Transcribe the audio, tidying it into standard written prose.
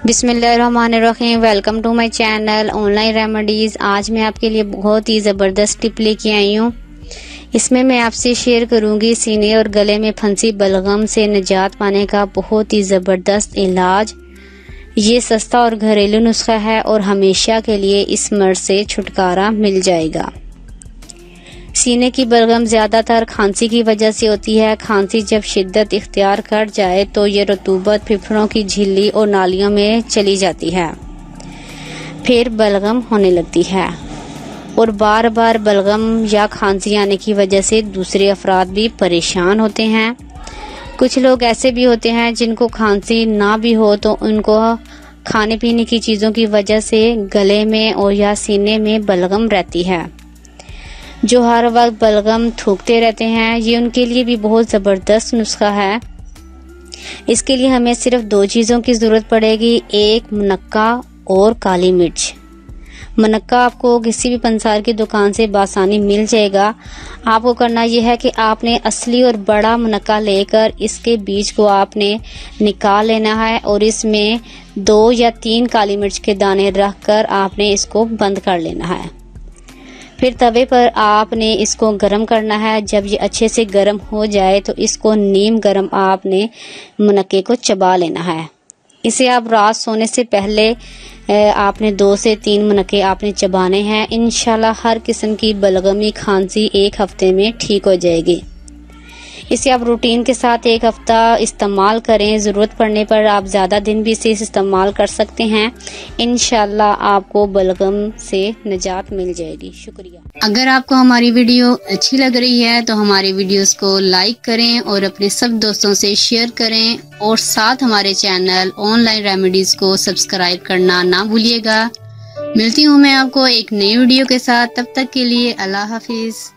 बिस्मिल्लाहिर्रहमानिर्रहीम। Welcome to my channel online remedies. आज मैं आपके लिए बहुत ही ज़बरदस्त टिप लेके आई हूँ। इसमें मैं आपसे शेयर करूँगी सीने और गले में फंसी बलगम से निजात पाने का बहुत ही ज़बरदस्त इलाज। ये सस्ता और घरेलू नुस्खा है और हमेशा के लिए इस मर्ज से छुटकारा मिल जाएगा। सीने की बलगम ज़्यादातर खांसी की वजह से होती है। खांसी जब शिद्दत इख्तियार कर जाए तो ये रतूबत फेफड़ों की झिल्ली और नालियों में चली जाती है, फिर बलगम होने लगती है और बार बार बलगम या खांसी आने की वजह से दूसरे अफराद भी परेशान होते हैं। कुछ लोग ऐसे भी होते हैं जिनको खांसी ना भी हो तो उनको खाने पीने की चीज़ों की वजह से गले में और या सीने में बलगम रहती है। जो हर वक्त बलगम थूकते रहते हैं, ये उनके लिए भी बहुत ज़बरदस्त नुस्खा है। इसके लिए हमें सिर्फ दो चीज़ों की ज़रूरत पड़ेगी, एक मुनक्का और काली मिर्च। मुनक्का आपको किसी भी पंसार की दुकान से बासानी मिल जाएगा। आपको करना यह है कि आपने असली और बड़ा मुनक्का लेकर इसके बीज को आपने निकाल लेना है और इसमें 2 या 3 काली मिर्च के दाने रखकर आपने इसको बंद कर लेना है। फिर तवे पर आपने इसको गरम करना है। जब ये अच्छे से गरम हो जाए तो इसको नीम गरम आपने मुनक्के को चबा लेना है। इसे आप रात सोने से पहले आपने 2 से 3 मुनक्के आपने चबाने हैं। इंशाल्लाह हर किस्म की बलगमी खांसी 1 हफ्ते में ठीक हो जाएगी। इसे आप रूटीन के साथ 1 हफ्ता इस्तेमाल करें। ज़रूरत पड़ने पर आप ज़्यादा दिन भी इसे इस्तेमाल कर सकते हैं। इंशाल्लाह आपको बलगम से निजात मिल जाएगी। शुक्रिया। अगर आपको हमारी वीडियो अच्छी लग रही है तो हमारे वीडियोस को लाइक करें और अपने सब दोस्तों से शेयर करें और साथ हमारे चैनल ऑनलाइन रेमेडीज़ को सब्सक्राइब करना ना भूलिएगा। मिलती हूँ मैं आपको एक नई वीडियो के साथ। तब तक के लिए अल्लाह हाफिज़।